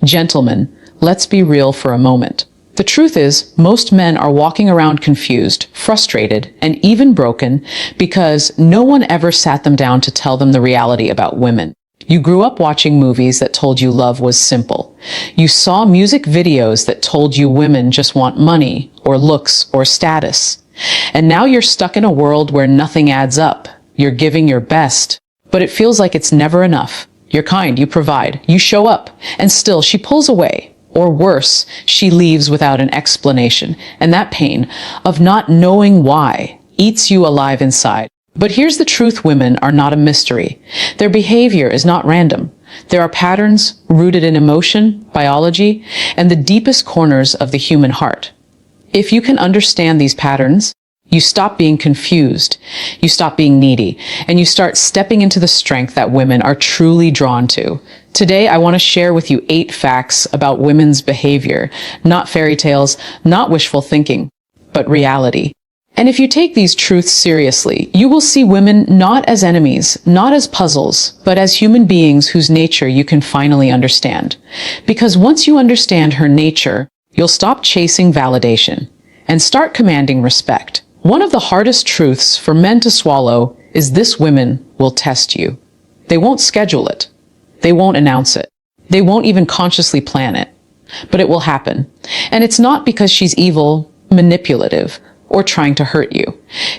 Gentlemen, let's be real for a moment. The truth is, most men are walking around confused, frustrated, and even broken because no one ever sat them down to tell them the reality about women. You grew up watching movies that told you love was simple. You saw music videos that told you women just want money, or looks, or status. And now you're stuck in a world where nothing adds up. You're giving your best, but it feels like it's never enough. You're kind, you provide, you show up, and still she pulls away. Or worse, she leaves without an explanation, and that pain of not knowing why eats you alive inside. But here's the truth: women are not a mystery. Their behavior is not random. There are patterns rooted in emotion, biology, and the deepest corners of the human heart. If you can understand these patterns, you stop being confused, you stop being needy, and you start stepping into the strength that women are truly drawn to. Today, I want to share with you 8 facts about women's behavior, not fairy tales, not wishful thinking, but reality. And if you take these truths seriously, you will see women not as enemies, not as puzzles, but as human beings whose nature you can finally understand. Because once you understand her nature, you'll stop chasing validation and start commanding respect. One of the hardest truths for men to swallow is this: women will test you. They won't schedule it. They won't announce it. They won't even consciously plan it. But it will happen. And it's not because she's evil, manipulative, or trying to hurt you.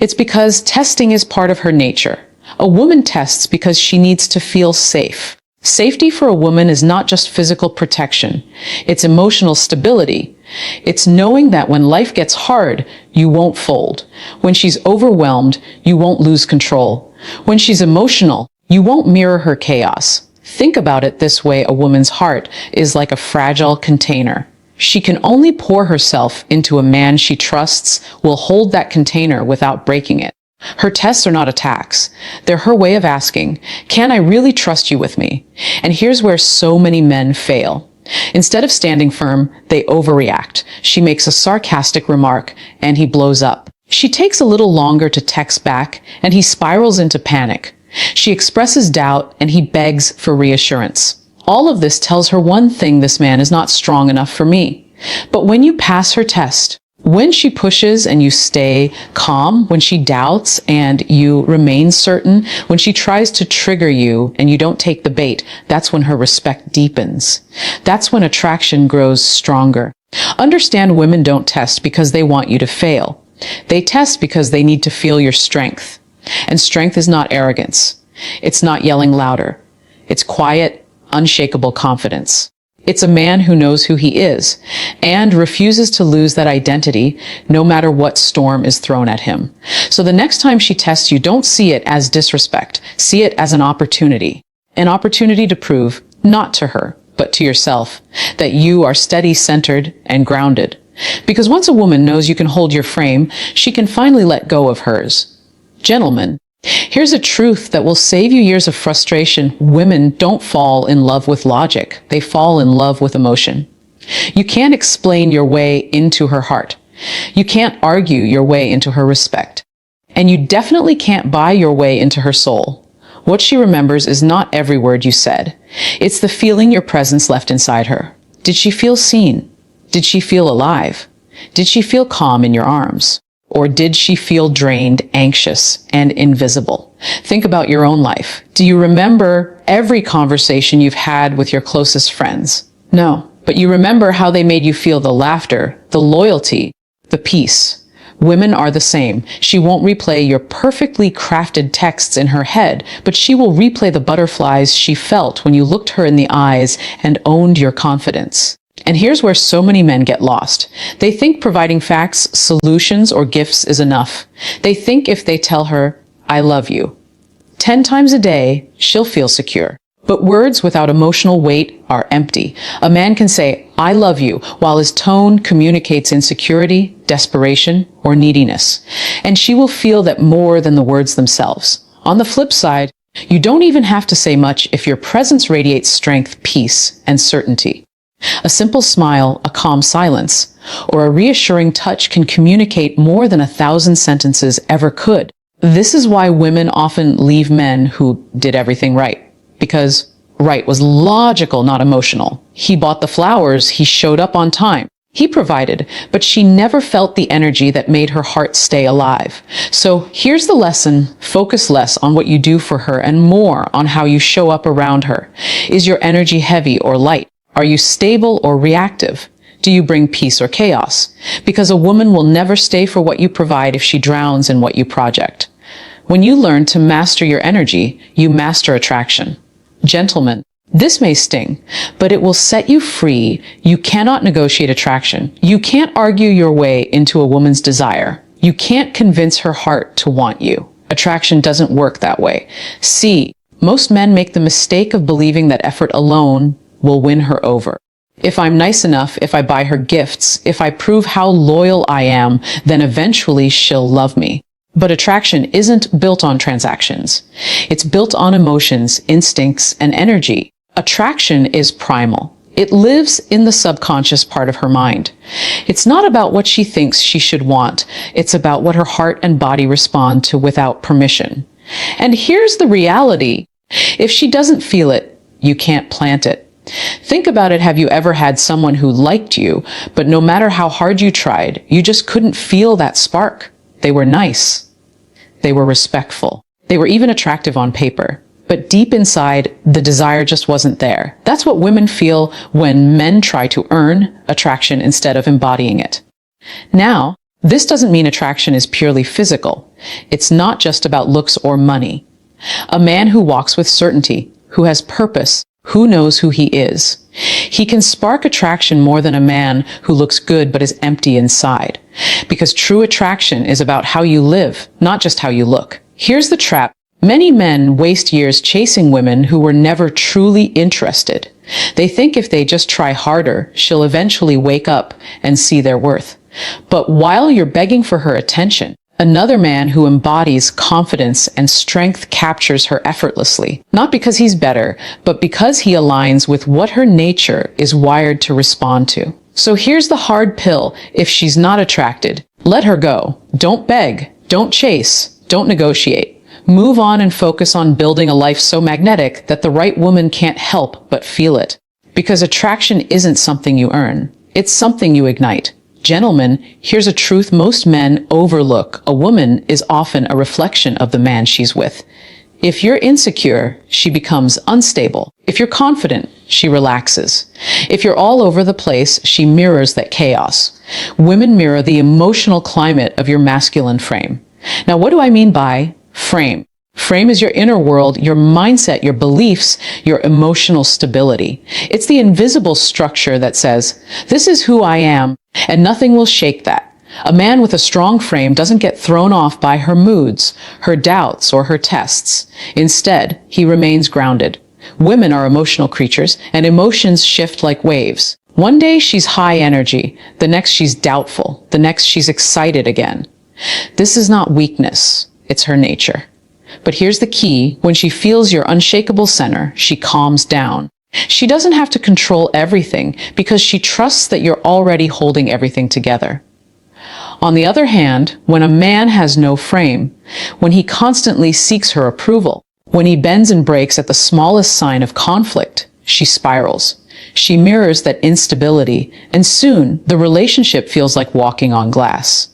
It's because testing is part of her nature. A woman tests because she needs to feel safe. Safety for a woman is not just physical protection. It's emotional stability. It's knowing that when life gets hard, you won't fold. When she's overwhelmed, you won't lose control. When she's emotional, you won't mirror her chaos. Think about it this way: a woman's heart is like a fragile container. She can only pour herself into a man she trusts will hold that container without breaking it. Her tests are not attacks. They're her way of asking, can I really trust you with me? And here's where so many men fail. Instead of standing firm, they overreact. She makes a sarcastic remark, and he blows up. She takes a little longer to text back, and he spirals into panic. She expresses doubt, and he begs for reassurance. All of this tells her one thing: this man is not strong enough for me. But when you pass her test, when she pushes and you stay calm, when she doubts and you remain certain, when she tries to trigger you and you don't take the bait, that's when her respect deepens. That's when attraction grows stronger. Understand, women don't test because they want you to fail. They test because they need to feel your strength. And strength is not arrogance. It's not yelling louder. It's quiet, unshakable confidence. It's a man who knows who he is and refuses to lose that identity no matter what storm is thrown at him. So the next time she tests you, don't see it as disrespect. See it as an opportunity to prove, not to her, but to yourself, that you are steady, centered, and grounded. Because once a woman knows you can hold your frame, she can finally let go of hers. Gentlemen, here's a truth that will save you years of frustration. Women don't fall in love with logic. They fall in love with emotion. You can't explain your way into her heart. You can't argue your way into her respect. And you definitely can't buy your way into her soul. What she remembers is not every word you said. It's the feeling your presence left inside her. Did she feel seen? Did she feel alive? Did she feel calm in your arms? Or did she feel drained, anxious, and invisible? Think about your own life. Do you remember every conversation you've had with your closest friends? No, but you remember how they made you feel: the laughter, the loyalty, the peace. Women are the same. She won't replay your perfectly crafted texts in her head, but she will replay the butterflies she felt when you looked her in the eyes and owned your confidence. And here's where so many men get lost. They think providing facts, solutions, or gifts is enough. They think if they tell her, I love you 10 times a day, she'll feel secure. But words without emotional weight are empty. A man can say, I love you, while his tone communicates insecurity, desperation, or neediness. And she will feel that more than the words themselves. On the flip side, you don't even have to say much if your presence radiates strength, peace, and certainty. A simple smile, a calm silence, or a reassuring touch can communicate more than 1,000 sentences ever could. This is why women often leave men who did everything right. Because right, was logical, not emotional. He bought the flowers, he showed up on time. He provided, but she never felt the energy that made her heart stay alive. So here's the lesson: focus less on what you do for her and more on how you show up around her. Is your energy heavy or light? Are you stable or reactive? Do you bring peace or chaos? Because a woman will never stay for what you provide if she drowns in what you project. When you learn to master your energy, you master attraction. Gentlemen, this may sting, but it will set you free. You cannot negotiate attraction. You can't argue your way into a woman's desire. You can't convince her heart to want you. Attraction doesn't work that way. See, most men make the mistake of believing that effort alone will win her over. If I'm nice enough, if I buy her gifts, if I prove how loyal I am, then eventually she'll love me. But attraction isn't built on transactions. It's built on emotions, instincts, and energy. Attraction is primal. It lives in the subconscious part of her mind. It's not about what she thinks she should want. It's about what her heart and body respond to without permission. And here's the reality. If she doesn't feel it, you can't plant it. Think about it. Have you ever had someone who liked you, but no matter how hard you tried, you just couldn't feel that spark? They were nice. They were respectful. They were even attractive on paper. But deep inside, the desire just wasn't there. That's what women feel when men try to earn attraction instead of embodying it. Now, this doesn't mean attraction is purely physical. It's not just about looks or money. A man who walks with certainty, who has purpose, who knows who he is. He can spark attraction more than a man who looks good but is empty inside. Because true attraction is about how you live, not just how you look. Here's the trap. Many men waste years chasing women who were never truly interested. They think if they just try harder, she'll eventually wake up and see their worth. But while you're begging for her attention, another man who embodies confidence and strength captures her effortlessly. Not because he's better, but because he aligns with what her nature is wired to respond to. So here's the hard pill. If she's not attracted, let her go. Don't beg. Don't chase. Don't negotiate. Move on and focus on building a life so magnetic that the right woman can't help but feel it. Because attraction isn't something you earn. It's something you ignite. Gentlemen, here's a truth most men overlook. A woman is often a reflection of the man she's with. If you're insecure, she becomes unstable. If you're confident, she relaxes. If you're all over the place, she mirrors that chaos. Women mirror the emotional climate of your masculine frame. Now, what do I mean by frame? Frame is your inner world, your mindset, your beliefs, your emotional stability. It's the invisible structure that says, this is who I am, and nothing will shake that. A man with a strong frame doesn't get thrown off by her moods, her doubts, or her tests. Instead, he remains grounded. Women are emotional creatures, and emotions shift like waves. One day she's high energy, the next she's doubtful, the next she's excited again. This is not weakness, it's her nature. But here's the key. When she feels your unshakable center, she calms down. She doesn't have to control everything because she trusts that you're already holding everything together. On the other hand, when a man has no frame, when he constantly seeks her approval, when he bends and breaks at the smallest sign of conflict, she spirals. She mirrors that instability, and soon the relationship feels like walking on glass.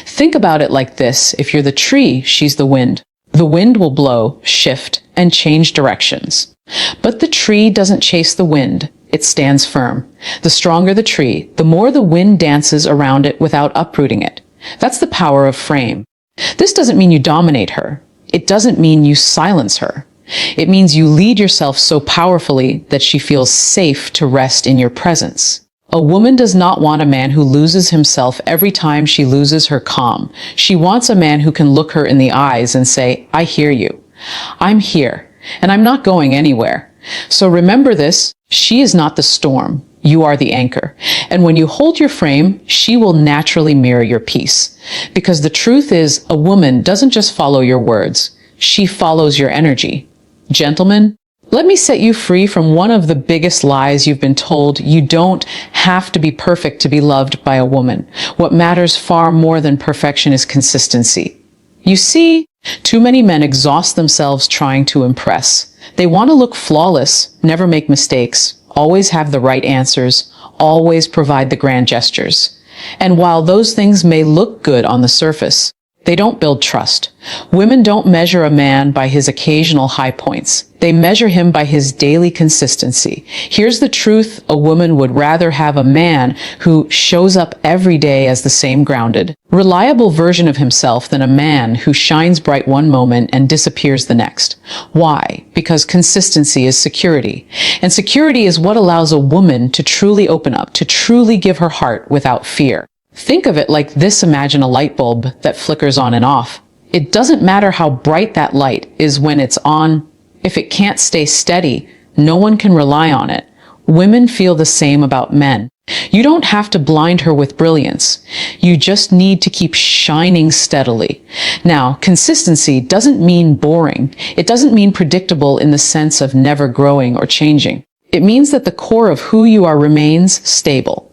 Think about it like this. If you're the tree, she's the wind. The wind will blow, shift, and change directions. But the tree doesn't chase the wind. It stands firm. The stronger the tree, the more the wind dances around it without uprooting it. That's the power of frame. This doesn't mean you dominate her. It doesn't mean you silence her. It means you lead yourself so powerfully that she feels safe to rest in your presence. A woman does not want a man who loses himself every time she loses her calm. She wants a man who can look her in the eyes and say, I hear you. I'm here, and I'm not going anywhere. So remember this, she is not the storm. You are the anchor. And when you hold your frame, she will naturally mirror your peace. Because the truth is, a woman doesn't just follow your words. She follows your energy. Gentlemen, let me set you free from one of the biggest lies you've been told. You don't have to be perfect to be loved by a woman. What matters far more than perfection is consistency. You see, too many men exhaust themselves trying to impress. They want to look flawless, never make mistakes, always have the right answers, always provide the grand gestures. And while those things may look good on the surface, they don't build trust. Women don't measure a man by his occasional high points. They measure him by his daily consistency. Here's the truth: a woman would rather have a man who shows up every day as the same grounded, reliable version of himself than a man who shines bright one moment and disappears the next. Why? Because consistency is security. And security is what allows a woman to truly open up, to truly give her heart without fear. Think of it like this: imagine a light bulb that flickers on and off. It doesn't matter how bright that light is when it's on. If it can't stay steady, no one can rely on it. Women feel the same about men. You don't have to blind her with brilliance. You just need to keep shining steadily. Now, consistency doesn't mean boring. It doesn't mean predictable in the sense of never growing or changing. It means that the core of who you are remains stable.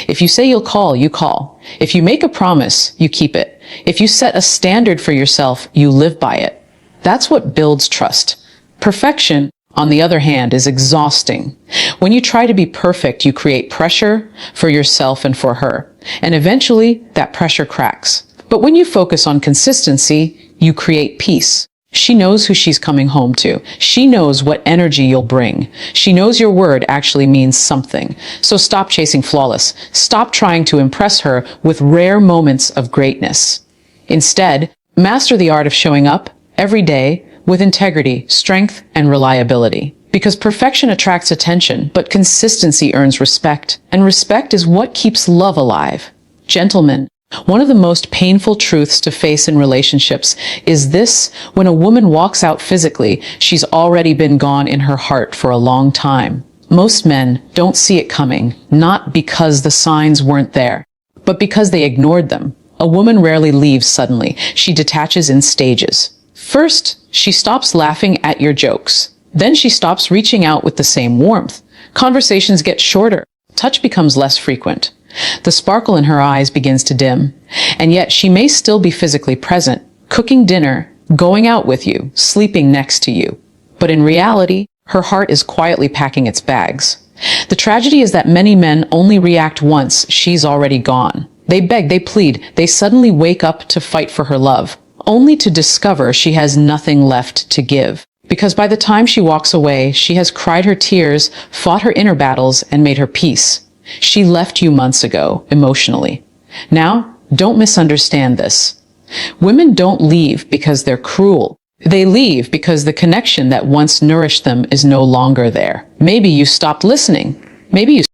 If you say you'll call, you call. If you make a promise, you keep it. If you set a standard for yourself, you live by it. That's what builds trust. Perfection, on the other hand, is exhausting. When you try to be perfect, you create pressure for yourself and for her. And eventually, that pressure cracks. But when you focus on consistency, you create peace. She knows who she's coming home to. She knows what energy you'll bring. She knows your word actually means something. So stop chasing flawless. Stop trying to impress her with rare moments of greatness. Instead, master the art of showing up every day with integrity, strength, and reliability. Because perfection attracts attention, but consistency earns respect. And respect is what keeps love alive. Gentlemen, one of the most painful truths to face in relationships is this: when a woman walks out physically, she's already been gone in her heart for a long time. Most men don't see it coming, not because the signs weren't there, but because they ignored them. A woman rarely leaves suddenly. She detaches in stages. First, she stops laughing at your jokes. Then she stops reaching out with the same warmth. Conversations get shorter. Touch becomes less frequent. The sparkle in her eyes begins to dim, and yet she may still be physically present, cooking dinner, going out with you, sleeping next to you. But in reality, her heart is quietly packing its bags. The tragedy is that many men only react once she's already gone. They beg, they plead, they suddenly wake up to fight for her love, only to discover she has nothing left to give. Because by the time she walks away, she has cried her tears, fought her inner battles, and made her peace. She left you months ago, emotionally. Now, don't misunderstand this. Women don't leave because they're cruel. They leave because the connection that once nourished them is no longer there. Maybe you stopped listening. Maybe you